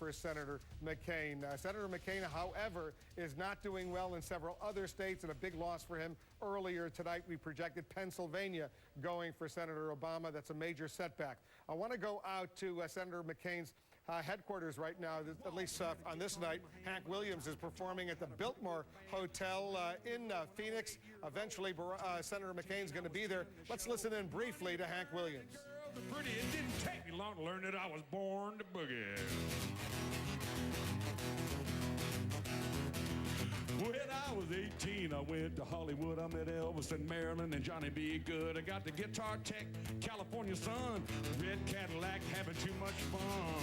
for Senator McCain. Senator McCain, however, is not doing well in several other states, and a big loss for him earlier tonight. We projected Pennsylvania going for Senator Obama. That's a major setback. I want to go out to Senator McCain's headquarters right now, at least on this night. Hank Williams is performing at the Biltmore Hotel in Phoenix. Eventually, Senator McCain's going to be there. Let's listen in briefly to Hank Williams. Pretty, it didn't take me long to learn that I was born to boogie. When I was 18, I went to Hollywood. I met Elvis and Marilyn and Johnny B. Good. I got the Guitar Tech, California sun, red Cadillac, having too much fun.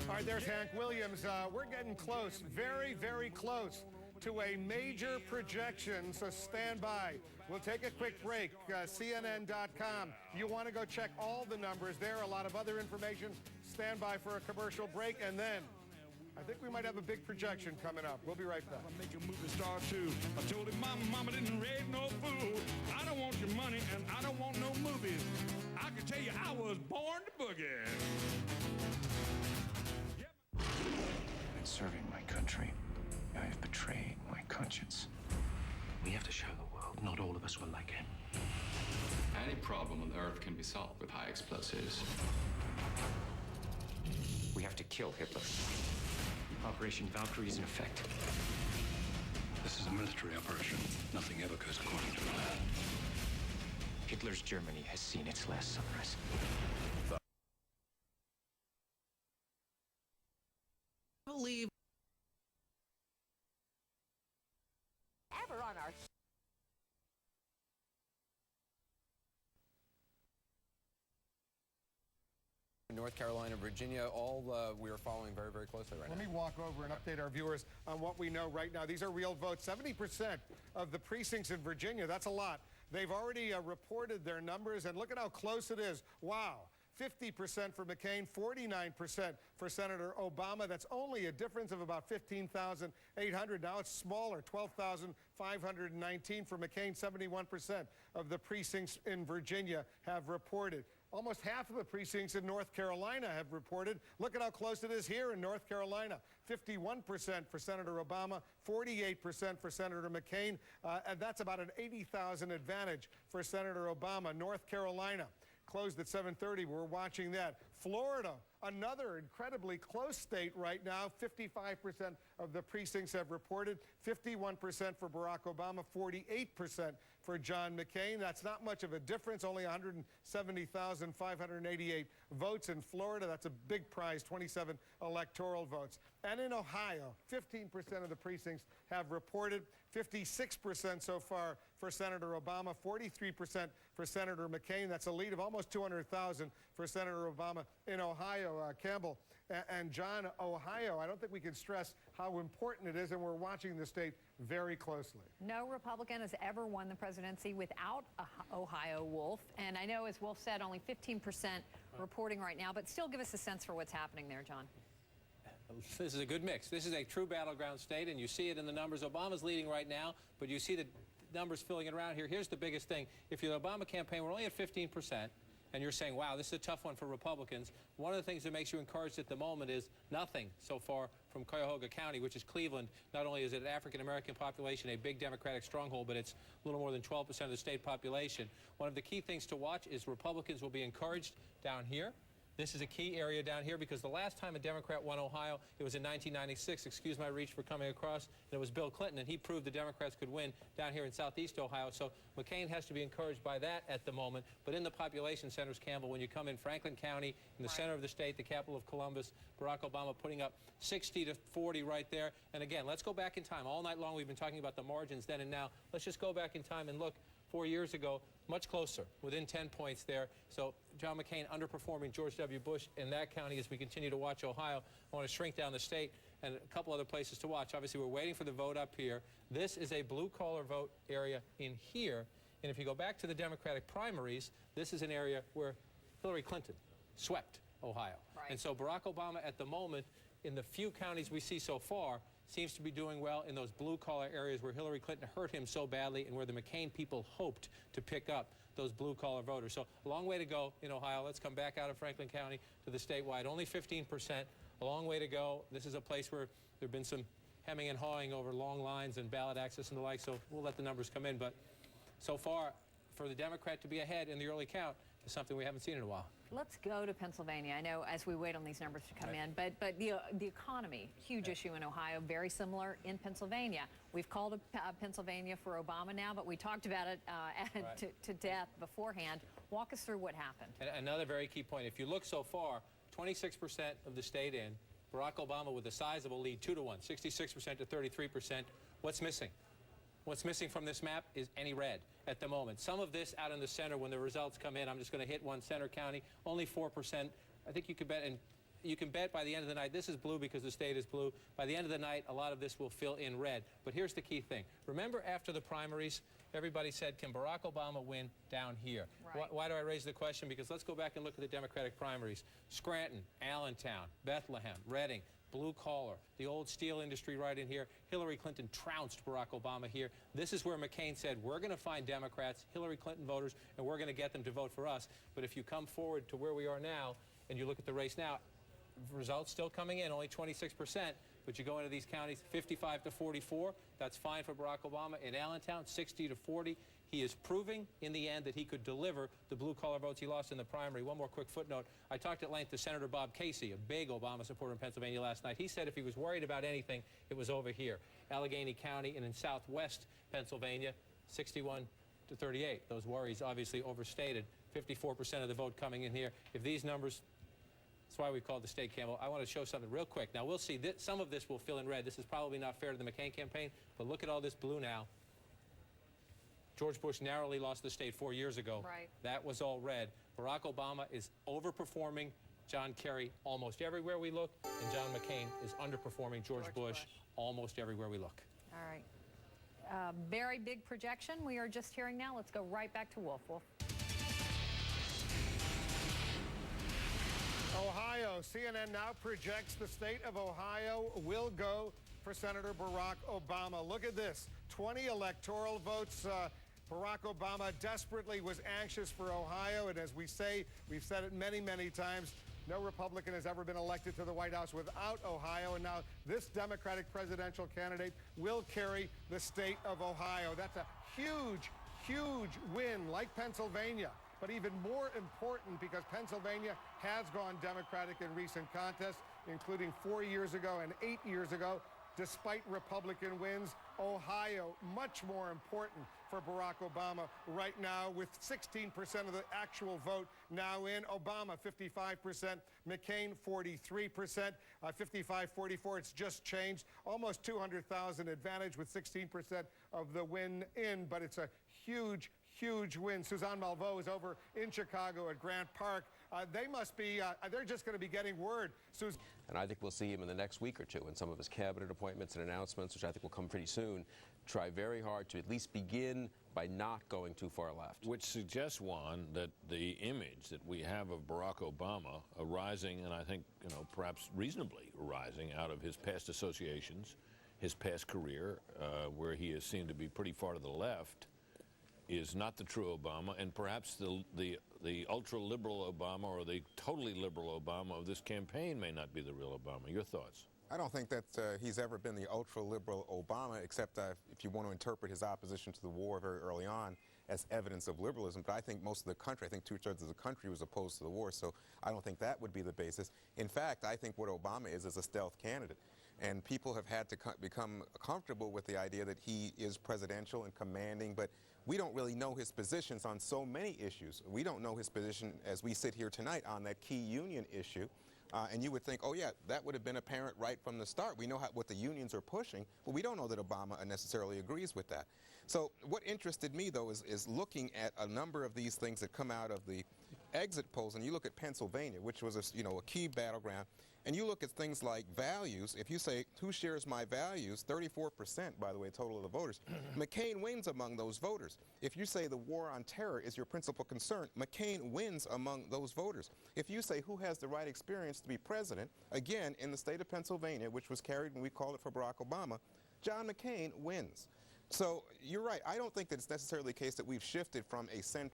All right, there's Hank Williams. We're getting close, very, very close to a major projection, so stand by. We'll take a quick break. CNN.com. You want to go check all the numbers there, a lot of other information. Stand by for a commercial break, and then I think we might have a big projection coming up. We'll be right back. I make a movie star too. I told him my mama didn't raise no fool. I don't want your money and I don't want no movies. I can tell you I was born to boogie. In serving my country, I have betrayed my conscience. We have to show the world not all of us will like him. Any problem on Earth can be solved with high explosives. We have to kill Hitler. Operation Valkyrie is in effect. This is a military operation. Nothing ever goes according to plan. Hitler's Germany has seen its last sunrise. Believe ever on our North Carolina, Virginia, all we are following very, very closely right now. Let me walk over and update our viewers on what we know right now. These are real votes. 70% of the precincts in Virginia, that's a lot. They've already reported their numbers, and look at how close it is. Wow. 50% for McCain, 49% for Senator Obama. That's only a difference of about 15,800. Now it's smaller, 12,519 for McCain. 71% of the precincts in Virginia have reported. Almost half of the precincts in North Carolina have reported. Look at how close it is here in North Carolina. 51% for Senator Obama, 48% for Senator McCain, and that's about an 80,000 advantage for Senator Obama. North Carolina closed at 7:30. We're watching that. Florida, another incredibly close state right now. 55% of the precincts have reported. 51% for Barack Obama, 48% for John McCain. That's not much of a difference, only 170,588 votes in Florida. That's a big prize, 27 electoral votes. And in Ohio, 15% of the precincts have reported. 56% so far for Senator Obama, 43% for Senator McCain. That's a lead of almost 200,000 for Senator Obama in Ohio. Campbell and John, Ohio, I don't think we can stress how important it is, and we're watching the state very closely. No Republican has ever won the presidency without Ohio, Wolf. And I know, as Wolf said, only 15% reporting right now, but still give us a sense for what's happening there, John. This is a good mix. This is a true battleground state, and you see it in the numbers. Obama's leading right now, but you see the numbers filling it around here. Here's the biggest thing. If you're the Obama campaign, we're only at 15%. And you're saying, wow, this is a tough one for Republicans. One of the things that makes you encouraged at the moment is nothing so far from Cuyahoga County, which is Cleveland. Not only is it an African-American population, a big Democratic stronghold, but it's a little more than 12% of the state population. One of the key things to watch is Republicans will be encouraged down here. This is a key area down here because the last time a Democrat won Ohio, it was in 1996. Excuse my reach for coming across. And it was Bill Clinton, and he proved the Democrats could win down here in southeast Ohio. So McCain has to be encouraged by that at the moment. But in the population centers, Campbell, when you come in Franklin County, in the center of the state, the capital of Columbus, Barack Obama putting up 60 to 40 right there. And again, let's go back in time. All night long we've been talking about the margins then and now. Let's just go back in time and look. 4 years ago, much closer, within 10 points there. So John McCain underperforming George W. Bush in that county as we continue to watch Ohio. I want to shrink down the state and a couple other places to watch. Obviously, we're waiting for the vote up here. This is a blue-collar vote area in here. And if you go back to the Democratic primaries, this is an area where Hillary Clinton swept Ohio. Right. And so Barack Obama at the moment, in the few counties we see so far, seems to be doing well in those blue-collar areas where Hillary Clinton hurt him so badly and where the McCain people hoped to pick up those blue-collar voters. So a long way to go in Ohio. Let's come back out of Franklin County to the statewide. Only 15%. A long way to go. This is a place where there have been some hemming and hawing over long lines and ballot access and the like, so we'll let the numbers come in. But so far, for the Democrat to be ahead in the early count is something we haven't seen in a while. Let's go to Pennsylvania. I know as we wait on these numbers to come in, but the economy, huge issue in Ohio, very similar in Pennsylvania. We've called Pennsylvania for Obama now, but we talked about it to death beforehand. Walk us through what happened. And another very key point, if you look so far, 26% of the state in, Barack Obama with a sizable lead, 2-1, 66% to 33%. What's missing? What's missing from this map is any red at the moment. Some of this out in the center when the results come in. I'm just going to hit one, Center County, only 4%. I think you could bet, and you can bet by the end of the night, this is blue because the state is blue. By the end of the night, a lot of this will fill in red. But here's the key thing. Remember after the primaries, everybody said, can Barack Obama win down here? Right. Why do I raise the question? Because let's go back and look at the Democratic primaries. Scranton, Allentown, Bethlehem, Reading, blue collar, the old steel industry right in here. Hillary Clinton trounced Barack Obama here. This is where McCain said, we're going to find Democrats, Hillary Clinton voters, and we're going to get them to vote for us. But if you come forward to where we are now, and you look at the race now, results still coming in, only 26%, but you go into these counties, 55 to 44, that's fine for Barack Obama. In Allentown, 60 to 40. He is proving in the end that he could deliver the blue-collar votes he lost in the primary. One more quick footnote. I talked at length to Senator Bob Casey, a big Obama supporter in Pennsylvania last night. He said if he was worried about anything, it was over here. Allegheny County and in southwest Pennsylvania, 61 to 38. Those worries obviously overstated. 54% of the vote coming in here. If these numbers, that's why we called the state camel. I want to show something real quick. Now, we'll see. Some of this will fill in red. This is probably not fair to the McCain campaign, but look at all this blue now. George Bush narrowly lost the state 4 years ago. Right. That was all red. Barack Obama is overperforming John Kerry almost everywhere we look, and John McCain is underperforming George Bush almost everywhere we look. All right. Very big projection we are just hearing now. Let's go right back to Wolf. Wolf. Ohio. CNN now projects the state of Ohio will go for Senator Barack Obama. Look at this. 20 electoral votes. Barack Obama desperately was anxious for Ohio, and as we say, we've said it many, many times, no Republican has ever been elected to the White House without Ohio, and now this Democratic presidential candidate will carry the state of Ohio. That's a huge, huge win, like Pennsylvania. But even more important, because Pennsylvania has gone Democratic in recent contests, including 4 years ago and 8 years ago. Despite Republican wins, Ohio, much more important for Barack Obama right now, with 16% of the actual vote now in. Obama, 55%. McCain, 43%. 55-44, it's just changed. Almost 200,000 advantage with 16% of the win in, but it's a huge, huge win. Suzanne Malveaux is over in Chicago at Grant Park. They must be, they're just going to be getting word. And I think we'll see him in the next week or two in some of his cabinet appointments and announcements, which I think will come pretty soon. Try very hard to at least begin by not going too far left. Which suggests, Juan, that the image that we have of Barack Obama arising, and I think, perhaps reasonably arising out of his past associations, his past career, where he is seen to be pretty far to the left, is not the true Obama, and perhaps the ultra-liberal Obama or the totally liberal Obama of this campaign may not be the real Obama. Your thoughts? I don't think that he's ever been the ultra-liberal Obama, except if you want to interpret his opposition to the war very early on as evidence of liberalism. But I think most of the country, I think 2/3 of the country was opposed to the war, so I don't think that would be the basis. In fact, I think what Obama is a stealth candidate. And people have had to become comfortable with the idea that he is presidential and commanding, but we don't really know his positions on so many issues. We don't know his position as we sit here tonight on that key union issue. And you would think, oh yeah, that would have been apparent right from the start. We know what the unions are pushing, but we don't know that Obama necessarily agrees with that. So what interested me, though, is looking at a number of these things that come out of the exit polls and you look at Pennsylvania, which was a key battleground, and you look at things like values, if you say, who shares my values, 34%, by the way, total of the voters, McCain wins among those voters. If you say the war on terror is your principal concern, McCain wins among those voters. If you say who has the right experience to be president, again, in the state of Pennsylvania, which was carried when we called it for Barack Obama, John McCain wins. So you're right. I don't think that it's necessarily the case that we've shifted from a